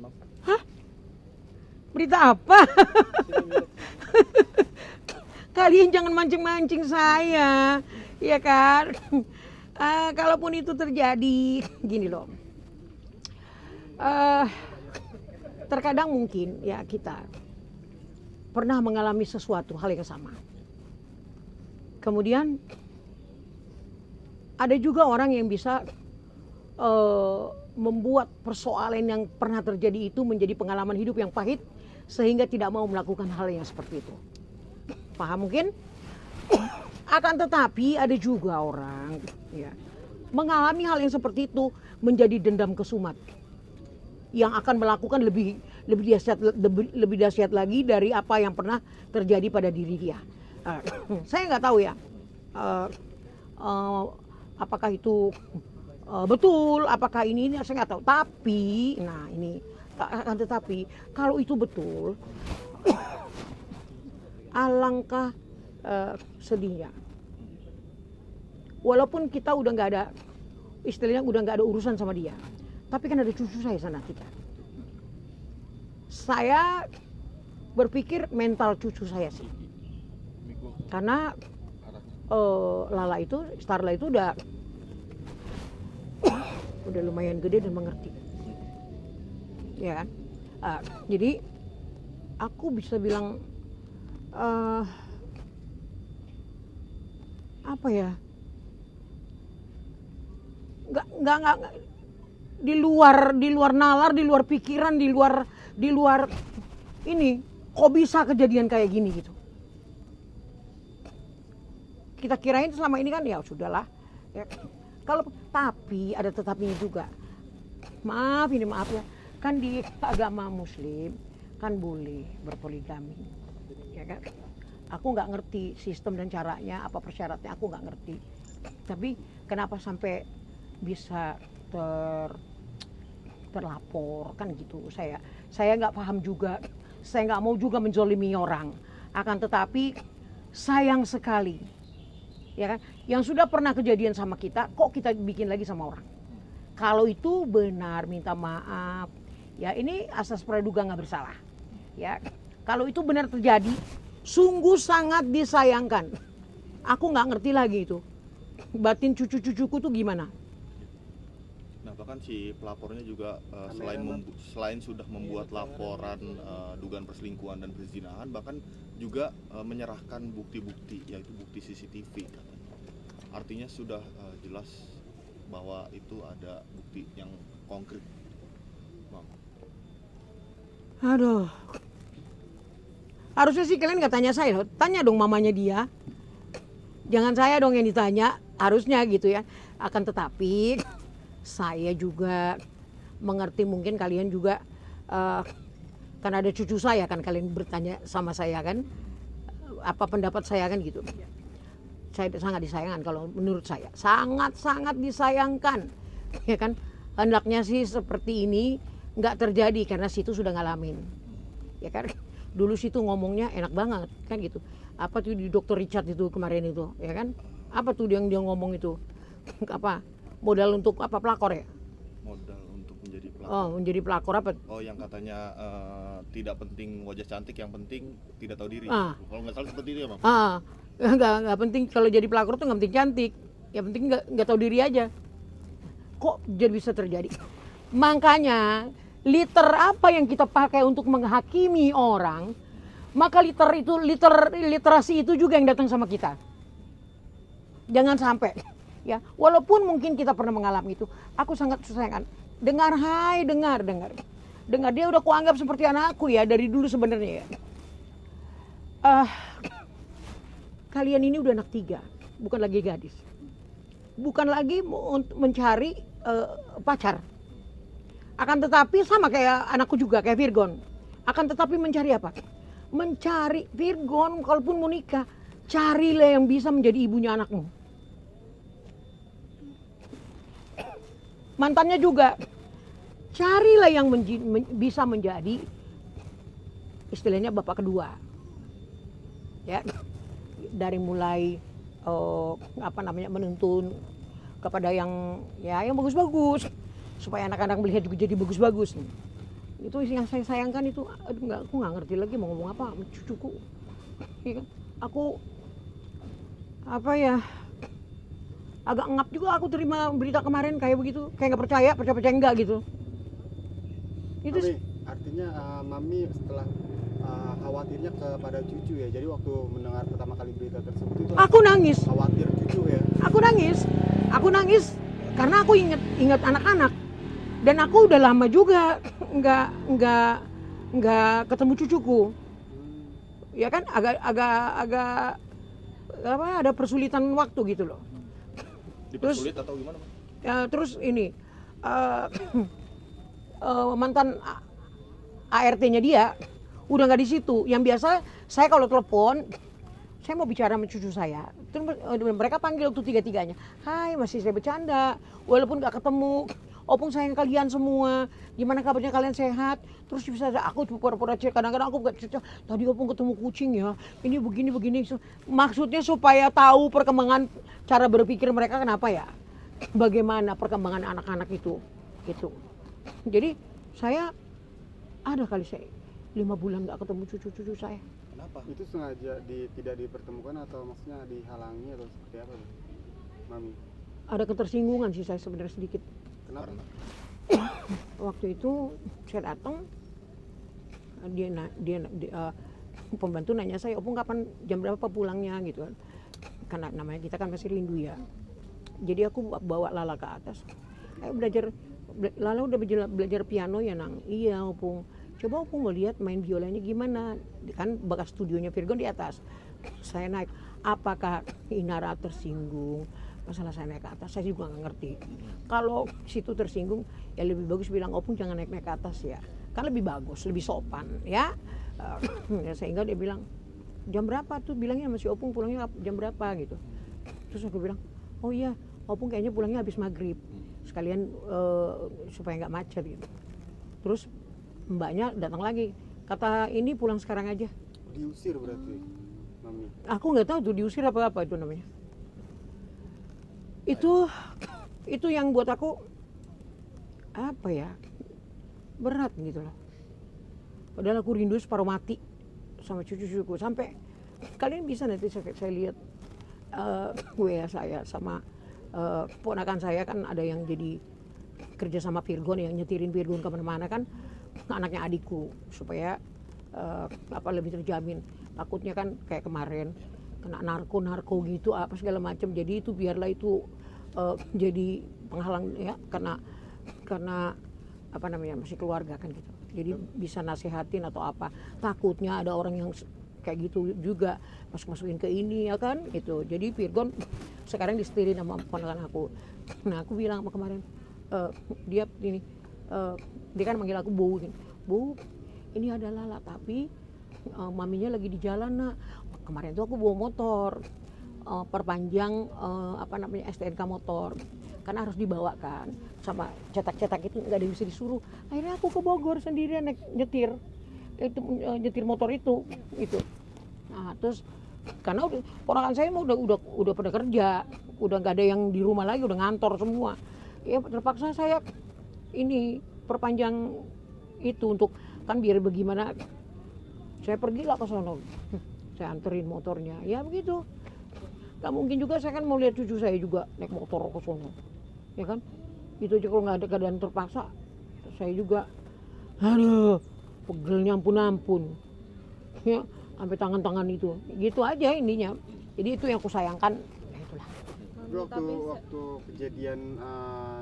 Mam. Hah? Berita apa? Kalian jangan mancing-mancing saya, ya kan? Kalaupun itu terjadi, gini loh. Terkadang mungkin ya kita pernah mengalami sesuatu hal yang sama. Kemudian ada juga orang yang bisa membuat persoalan yang pernah terjadi itu menjadi pengalaman hidup yang pahit sehingga tidak mau melakukan hal yang seperti itu. Paham mungkin? Akan tetapi ada juga orang ya, mengalami hal yang seperti itu menjadi dendam kesumat yang akan melakukan lebih dahsyat lagi dari apa yang pernah terjadi pada diri dia. Saya nggak tahu ya, apakah itu betul, apakah ini saya nggak tahu. Tapi, nah ini akan tetapi kalau itu betul, alangkah sedihnya. Walaupun kita udah nggak ada, istilahnya udah nggak ada urusan sama dia, tapi kan ada cucu saya sana kita. Saya berpikir mental cucu saya sih, karena Lala itu, Starla itu udah lumayan gede dan mengerti, ya kan? Jadi aku bisa bilang apa ya? Nggak di luar nalar, di luar pikiran, di luar ini, kok bisa kejadian kayak gini gitu. Kita kirain selama ini kan ya sudahlah ya. Kalau tapi ada tetapinya juga. Maaf ya, kan di agama Muslim kan boleh berpoligami, ya kan? Aku nggak ngerti sistem dan caranya, apa persyaratnya aku nggak ngerti. Tapi kenapa sampai bisa terlapor kan gitu? Saya nggak paham juga. Saya nggak mau juga menzolimi orang. Akan tetapi sayang sekali, ya kan? Yang sudah pernah kejadian sama kita, kok kita bikin lagi sama orang? Kalau itu benar, minta maaf. Ya ini asas praduga nggak bersalah. Ya, kalau itu benar terjadi, sungguh sangat disayangkan. Aku nggak ngerti lagi itu. Batin cucu-cucuku tuh gimana? Nah bahkan si pelapornya juga selain sudah membuat laporan dugaan perselingkuhan dan perzinahan, bahkan juga menyerahkan bukti-bukti, yaitu bukti CCTV katanya. Artinya sudah jelas bahwa itu ada bukti yang konkret, Bang. Aduh, harusnya sih kalian nggak tanya saya, tanya dong mamanya dia. Jangan saya dong yang ditanya, harusnya gitu ya. Akan tetapi saya juga mengerti, mungkin kalian juga kan ada cucu saya kan, kalian bertanya sama saya kan, apa pendapat saya kan gitu. Saya sangat disayangkan, kalau menurut saya sangat disayangkan, ya kan. Hendaknya sih seperti ini nggak terjadi karena situ sudah ngalamin, ya kan. Dulu situ ngomongnya enak banget kan gitu. Apa tuh di Dr. Richard itu kemarin itu, ya kan? Apa tuh yang dia ngomong itu? Apa? Modal untuk apa, pelakor ya? Modal untuk menjadi pelakor. Oh, menjadi pelakor apa? Oh, yang katanya tidak penting wajah cantik, yang penting tidak tahu diri. Kalau nggak salah seperti itu ya, Bang? Nggak penting kalau jadi pelakor tuh, nggak penting cantik. Yang penting nggak tahu diri aja. Kok jadi bisa terjadi? Makanya liter apa yang kita pakai untuk menghakimi orang, maka literasi itu juga yang datang sama kita. Jangan sampai ya, walaupun mungkin kita pernah mengalami itu. Aku sangat sayangkan. Dengar dia udah kuanggap seperti anakku ya dari dulu sebenarnya ya. Kalian ini udah anak 3, bukan lagi gadis, bukan lagi mencari pacar. Akan tetapi sama kayak anakku juga, kayak Virgon. Akan tetapi mencari apa? Mencari Virgon, kalaupun mau nikah, carilah yang bisa menjadi ibunya anakmu. Mantannya juga, carilah yang bisa menjadi istilahnya bapak kedua. Ya, dari mulai menuntun kepada yang bagus-bagus, supaya anak-anak melihat juga jadi bagus-bagus. Itu yang saya sayangkan itu, aduh aku nggak ngerti lagi mau ngomong apa sama cucuku. Iya kan? Aku apa ya, agak ngap juga aku terima berita kemarin kayak begitu, kayak nggak percaya enggak gitu. Itu Mami, artinya Mami setelah khawatirnya kepada cucu ya. Jadi waktu mendengar pertama kali berita tersebut itu aku nangis, khawatir cucu ya. aku nangis karena aku ingat anak-anak, dan aku udah lama juga nggak ketemu cucuku. Ya kan agak apa, ada persulitan waktu gitu loh. Dipersulit atau gimana, Bang? Ya, terus ini mantan ART-nya dia udah nggak di situ. Yang biasa saya kalau telepon, saya mau bicara sama cucu saya, terus mereka panggil tuh tiga-tiganya, hai, masih saya bercanda walaupun nggak ketemu. Opung sayang kalian semua, gimana kabarnya, kalian sehat? Terus bisa aku pura-pura cek, kadang-kadang aku gak cerita, tadi Opung ketemu kucing ya, ini begini. Maksudnya supaya tahu perkembangan cara berpikir mereka kenapa ya, bagaimana perkembangan anak-anak itu gitu. Jadi saya ada kali saya 5 bulan gak ketemu cucu-cucu saya. Kenapa? Itu sengaja tidak dipertemukan atau maksudnya dihalangi atau seperti apa, Mami? Ada ketersinggungan sih saya sebenarnya sedikit. Kenapa? Waktu itu saya datang, pembantu nanya saya, Opung kapan, jam berapa pulangnya gitu kan, karena namanya kita kan masih rindu ya. Jadi aku bawa Lala ke atas, ayo Lala udah belajar piano ya Nang? Iya Opung, coba Opung mau lihat main biolanya gimana, kan bekas studionya Virgon di atas. Saya naik, apakah Inara tersinggung masalah saya naik ke atas? Saya juga nggak ngerti. Kalau situ tersinggung, ya lebih bagus bilang Opung jangan naik ke atas ya, kan lebih bagus, lebih sopan ya. Sehingga dia bilang, jam berapa tuh, bilangnya masih Opung pulangnya jam berapa gitu. Terus aku bilang, oh iya Opung kayaknya pulangnya habis maghrib, sekalian supaya nggak macet gitu. Terus mbaknya datang lagi, kata ini pulang sekarang aja. Diusir berarti, Mami? Aku nggak tahu tuh diusir apa itu namanya. Itu yang buat aku apa ya, berat gitu loh. Padahal aku rindu separuh mati sama cucu-cucuku. Sampai kalian bisa nanti saya lihat WA saya sama ponakan saya, kan ada yang jadi kerja sama Virgon, yang nyetirin Virgon kemana-mana kan, anaknya adikku, supaya lebih terjamin. Takutnya kan kayak kemarin kena narko gitu apa segala macam, jadi itu biarlah itu jadi penghalang ya, karena apa namanya, masih keluarga kan gitu, jadi bisa nasihatin atau apa. Takutnya ada orang yang kayak gitu juga masukin ke ini ya kan gitu. Jadi Virgon sekarang disetirin sama ponakan aku. Nah aku bilang sama kemarin, dia kan manggil aku Bu, ini ada Lala tapi maminya lagi di jalan nak. Kemarin tuh aku bawa motor, perpanjang STNK motor, karena harus dibawa kan, sama cetak-cetak itu nggak ada yang bisa disuruh. Akhirnya aku ke Bogor sendirian nyetir motor itu. Nah terus karena ponakan saya mah udah pada kerja, udah nggak ada yang di rumah lagi, udah ngantor semua. Ya terpaksa saya ini perpanjang itu untuk kan biar bagaimana. Saya pergilah ke sono, saya anterin motornya, ya begitu. Gak mungkin juga saya kan mau lihat cucu saya juga naik motor ke sono, ya kan? Itu aja kalau nggak ada keadaan terpaksa, saya juga, aduh, pegelnya ampun, ya, sampai tangan-tangan itu, gitu aja ininya. Jadi itu yang aku sayangkan, ya itulah. Waktu kejadian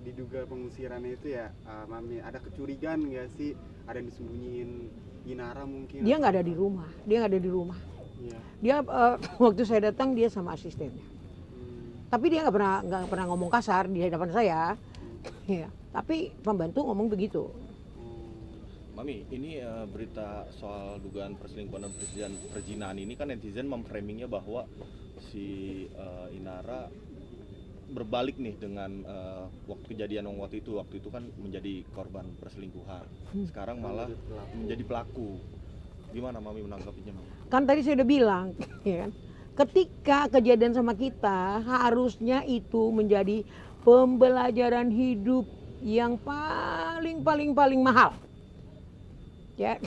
diduga pengusirannya itu ya, Mami, ada kecurigaan nggak sih, ada yang disembunyiin Inara mungkin? Dia nggak ada di rumah, Iya. Dia waktu saya datang dia sama asistennya. Tapi dia nggak pernah ngomong kasar di hadapan saya. Ya, tapi pembantu ngomong begitu. Mami, ini berita soal dugaan perselingkuhan dan perzinahan ini kan netizen memframingnya bahwa si Inara berbalik nih dengan waktu kejadian waktu itu kan menjadi korban perselingkuhan. Sekarang malah menjadi pelaku. Gimana Mami menanggapinya, Mami? Kan tadi saya udah bilang, ya kan? Ketika kejadian sama kita, harusnya itu menjadi pembelajaran hidup yang paling mahal. Ya.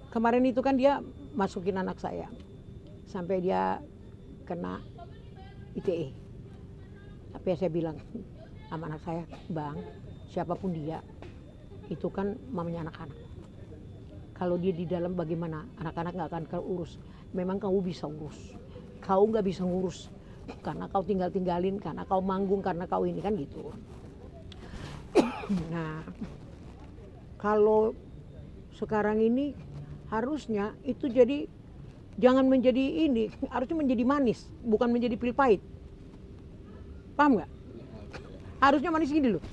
Kemarin itu kan dia masukin anak saya sampai dia kena ITE. Tapi saya bilang sama anak saya, Bang, siapapun dia, itu kan mamanya anak-anak. Kalau dia di dalam bagaimana, anak-anak nggak akan keurus. Memang kamu bisa urus, kau nggak bisa ngurus karena kau tinggalin, karena kau manggung, karena kau ini kan gitu. Nah, kalau sekarang ini harusnya itu jadi jangan menjadi ini, harusnya menjadi manis, bukan menjadi pil pahit. Paham nggak? Harusnya manis gini loh.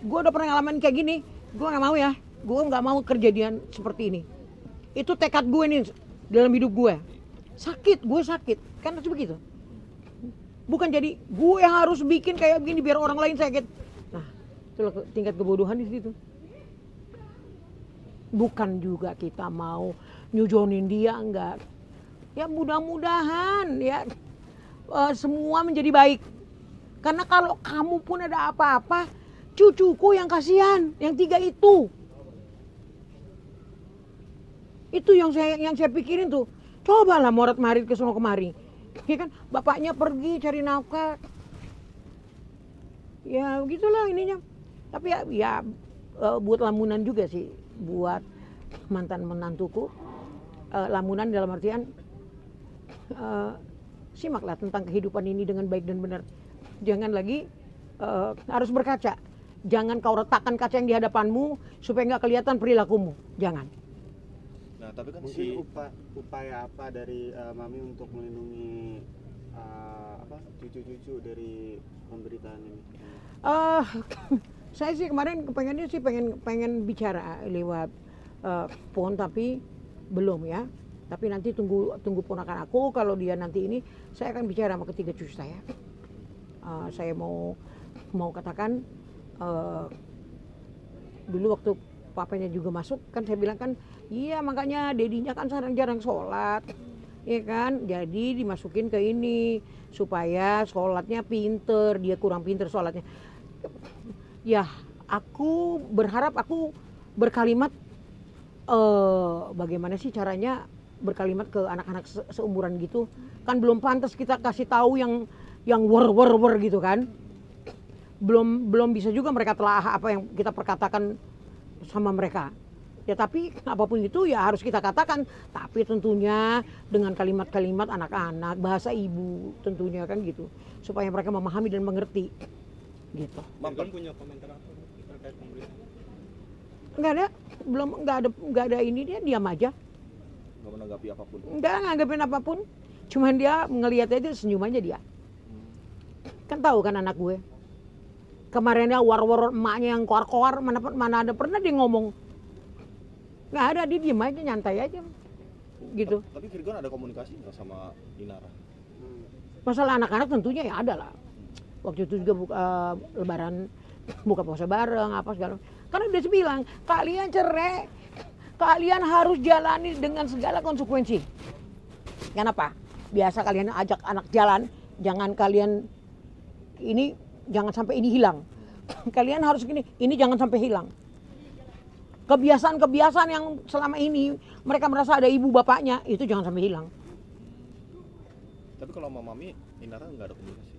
Gue udah pernah ngalamin kayak gini, gue nggak mau ya, gue nggak mau kejadian seperti ini. Itu tekad gue nih dalam hidup gue. Sakit, gue sakit, kan harus begitu. Bukan jadi gue yang harus bikin kayak begini biar orang lain sakit. Nah, itu tingkat kebodohan di situ. Bukan juga kita mau nyujonin dia, enggak. Ya mudah-mudahan ya semua menjadi baik. Karena kalau kamu pun ada apa-apa, cucuku yang kasihan, yang 3 itu. Itu yang saya pikirin tuh. Cobalah morat-marit ke sono kemari. Ya kan, bapaknya pergi cari nafkah. Ya begitulah ininya. Tapi ya buat lamunan juga sih, buat mantan menantuku. Lamunan dalam artian simaklah tentang kehidupan ini dengan baik dan benar. Jangan lagi harus berkaca. Jangan kau retakkan kaca yang di hadapanmu supaya nggak kelihatan perilakumu. Jangan. Nah, tapi kan Mungkin upaya apa dari Mami untuk melindungi cucu-cucu dari pemberitaan ini? Saya sih kemarin pengennya sih pengen bicara lewat phone, tapi belum ya. Tapi nanti tunggu ponakan aku, kalau dia nanti ini saya akan bicara sama ketiga cucu saya. Saya mau katakan dulu waktu papanya juga masuk kan saya bilang kan, iya makanya dedinya kan jarang sholat, ya kan, jadi dimasukin ke ini supaya sholatnya pinter, dia kurang pinter sholatnya. Ya aku berharap aku berkalimat bagaimana sih caranya berkalimat ke anak-anak seumuran gitu, kan belum pantas kita kasih tahu yang wer gitu kan, belum bisa juga mereka telah apa yang kita perkatakan sama mereka. Ya tapi apapun itu ya harus kita katakan, tapi tentunya dengan kalimat-kalimat anak-anak, bahasa ibu tentunya kan gitu, supaya mereka memahami dan mengerti gitu. Mantan punya komentar apa terkait pemberitaan? Nggak ada ini, dia diam aja. nggak menanggapi apapun. Nggak nanggapin apapun, cuman dia ngelihat aja senyum aja dia. Kan tahu kan anak gue. Kemarinnya war-war emaknya yang koar-koar, mana ada pernah dia ngomong. Nggak ada, dia diem aja, nyantai aja gitu. Tapi Virgon ada komunikasi nggak sama Inara? Masalah anak-anak tentunya ya ada lah. Waktu itu juga lebaran buka puasa bareng apa segala. Karena udah bilang, kalian cerai, kalian harus jalani dengan segala konsekuensi. Kenapa? Biasa kalian ajak anak jalan, jangan kalian ini, jangan sampai ini hilang. Kalian harus gini, ini jangan sampai hilang. Kebiasaan-kebiasaan yang selama ini mereka merasa ada ibu bapaknya, itu jangan sampai hilang. Tapi kalau sama Mami, Inara nggak ada komunikasi?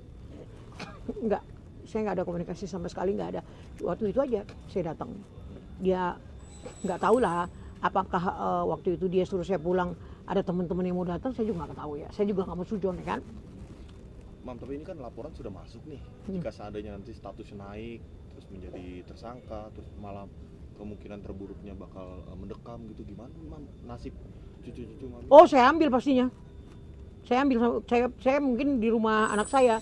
Enggak, saya nggak ada komunikasi sama sekali, nggak ada. Waktu itu aja saya datang. Dia nggak tahu lah apakah waktu itu dia suruh saya pulang ada teman-teman yang mau datang, saya juga nggak tahu ya. Saya juga nggak mau sujon ya kan. Mam, tapi ini kan laporan sudah masuk nih. Jika seandainya nanti statusnya naik, terus menjadi tersangka, terus malah kemungkinan terburuknya bakal mendekam gitu, gimana Mam nasib cucu-cucu Mami? Oh, saya ambil pastinya. Saya mungkin di rumah anak saya,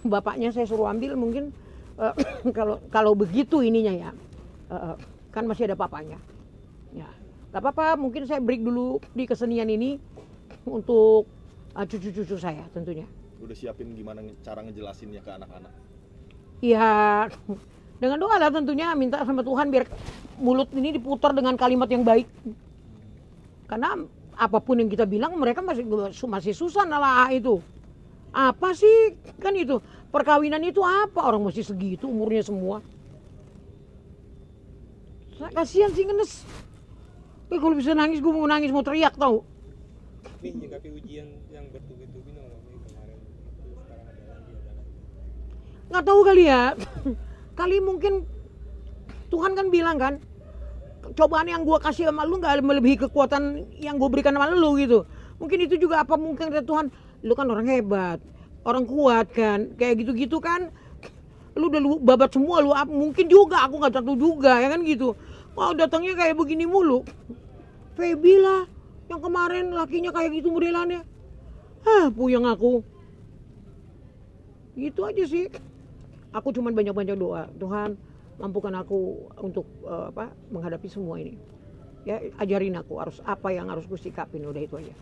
bapaknya saya suruh ambil mungkin kalau begitu ininya ya, kan masih ada papanya. Ya, nggak apa-apa, mungkin saya break dulu di kesenian ini untuk cucu-cucu saya tentunya. Udah siapin gimana cara ngejelasinnya ke anak-anak? Ya, dengan doa lah tentunya, minta sama Tuhan biar mulut ini diputar dengan kalimat yang baik. Karena apapun yang kita bilang mereka masih susah nalah itu. Apa sih kan itu perkawinan itu apa, orang masih segitu umurnya semua. Kasihan sih ngenes. Kalau bisa nangis gue mau nangis, mau teriak tau. Nih nyikapi ujian yang bertubi-tubi nih Mami kemarin itu sekarang ada lagi. Nggak tahu kali ya. Kali mungkin Tuhan kan bilang kan, cobaan yang gue kasih sama lu nggak melebihi kekuatan yang gue berikan sama lu gitu. Mungkin itu juga apa mungkin kata Tuhan, lu kan orang hebat, orang kuat kan, kayak gitu-gitu kan. Lu babat semua lu, mungkin juga aku nggak tahu juga ya kan gitu. Wah datangnya kayak begini mulu. Feby lah yang kemarin lakinya kayak gitu modelannya. Puyeng aku. Gitu aja sih. Aku cuman banyak-banyak doa, Tuhan mampukan aku untuk menghadapi semua ini. Ya ajarin aku harus apa yang harus ku sikapin, udah itu aja.